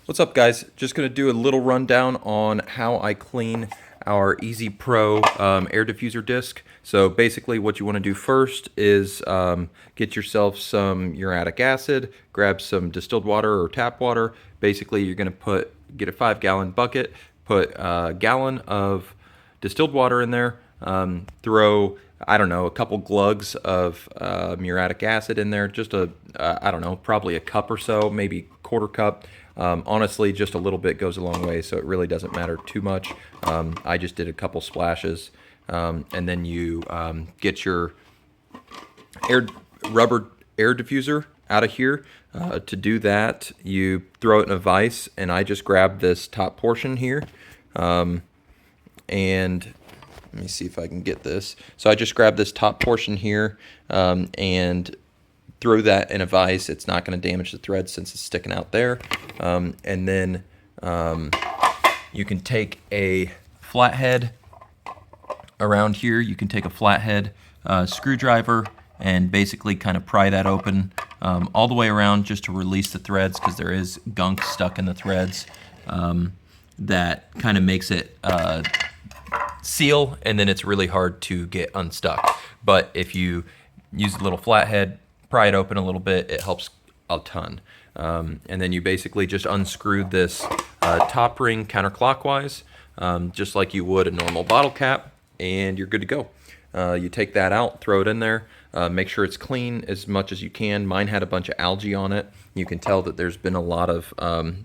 What's up, guys? Just going to do a little rundown on how I clean our EasyPro air diffuser disc. So basically what you want to do first is get yourself some muriatic acid, grab some distilled water or tap water. Basically you're going to get a 5-gallon bucket, put a gallon of distilled water in there, throw, I don't know, a couple glugs of muriatic acid in there, just I don't know, probably a cup or so, maybe quarter cup. Honestly, just a little bit goes a long way, so it really doesn't matter too much. I just did a couple splashes, and then you get your rubber air diffuser out of here. To do that, you throw it in a vise, and I just grab this top portion here, and let me see if I can get this. So I just grab this top portion here and throw that in a vise. It's not going to damage the thread since it's sticking out there. And then you can take a flathead around here. You can take a flathead screwdriver and basically kind of pry that open all the way around just to release the threads, because there is gunk stuck in the threads that kind of makes it seal, and then it's really hard to get unstuck. But if you use a little flathead, pry it open a little bit, it helps a ton. And then you basically just unscrew this top ring counterclockwise, just like you would a normal bottle cap, and you're good to go. You take that out, throw it in there, make sure it's clean as much as you can. Mine had a bunch of algae on it. You can tell that there's been a lot of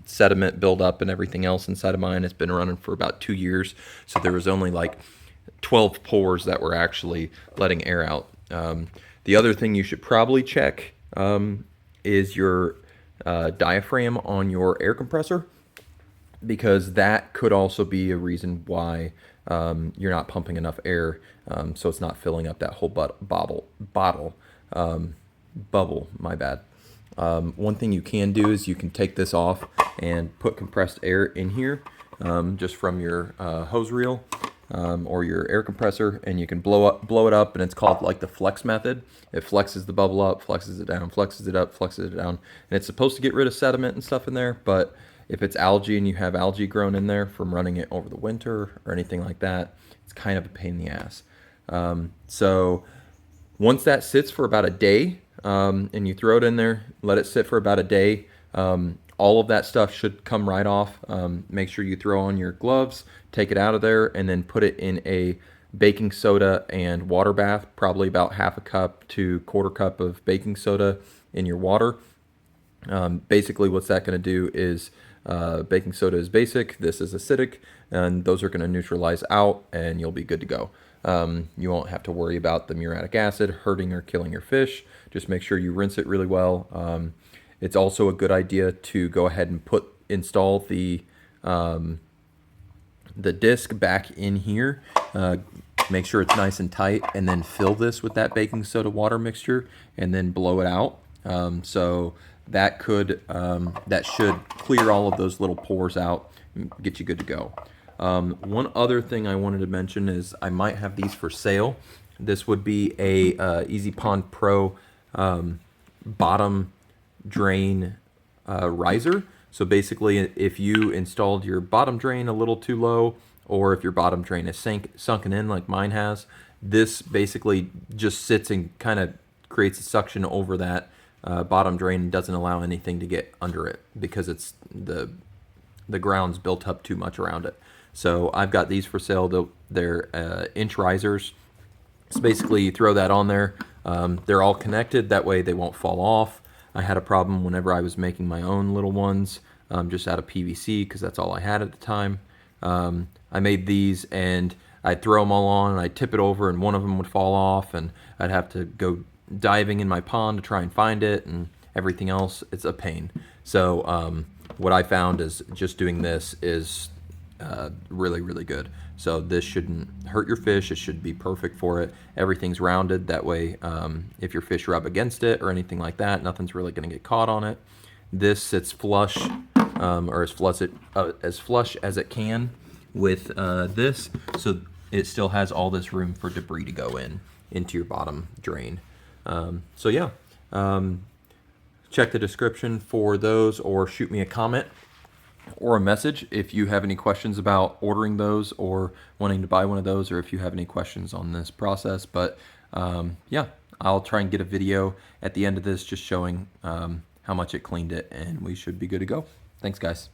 sediment buildup and everything else inside of mine. It's been running for about 2 years, so there was only like 12 pores that were actually letting air out. The other thing you should probably check is your diaphragm on your air compressor, because that could also be a reason why you're not pumping enough air, so it's not filling up that whole bubble. My bad. One thing you can do is you can take this off and put compressed air in here, just from your hose reel or your air compressor, and you can blow it up, and it's called like the flex method. It flexes the bubble up, flexes it down, flexes it up, flexes it down, and it's supposed to get rid of sediment and stuff in there. But if it's algae and you have algae grown in there from running it over the winter or anything like that, it's kind of a pain in the ass. So once that sits for about a day, and you throw it in there, let it sit for about a day, all of that stuff should come right off. Make sure you throw on your gloves, take it out of there, and then put it in a baking soda and water bath, probably about half a cup to quarter cup of baking soda in your water. Basically what's that going to do is, baking soda is basic, this is acidic, and those are going to neutralize out, and you'll be good to go. You won't have to worry about the muriatic acid hurting or killing your fish. Just make sure you rinse it really well. It's also a good idea to go ahead and install the disc back in here. Make sure it's nice and tight, and then fill this with that baking soda water mixture, and then blow it out. So that should clear all of those little pores out and get you good to go. One other thing I wanted to mention is I might have these for sale. This would be a EasyPro Pro bottom drain riser. So basically, if you installed your bottom drain a little too low, or if your bottom drain is sunken in like mine has, this basically just sits and kind of creates a suction over that bottom drain and doesn't allow anything to get under it, because it's the ground's built up too much around it. So I've got these for sale. They're inch risers. So basically you throw that on there. They're all connected, that way they won't fall off. I had a problem whenever I was making my own little ones, just out of PVC, because that's all I had at the time. I made these, and I'd throw them all on, and I'd tip it over, and one of them would fall off, and I'd have to go diving in my pond to try and find it, and everything else. It's a pain. So what I found is just doing this is really, really good. So this shouldn't hurt your fish. It should be perfect for it. Everything's rounded, that way if your fish rub against it or anything like that, nothing's really going to get caught on it. This sits flush, or as flush as it can with this, so it still has all this room for debris to go into your bottom drain. So yeah, check the description for those, or shoot me a comment or a message if you have any questions about ordering those or wanting to buy one of those, or if you have any questions on this process. But yeah, I'll try and get a video at the end of this just showing how much it cleaned it, and we should be good to go. Thanks, guys.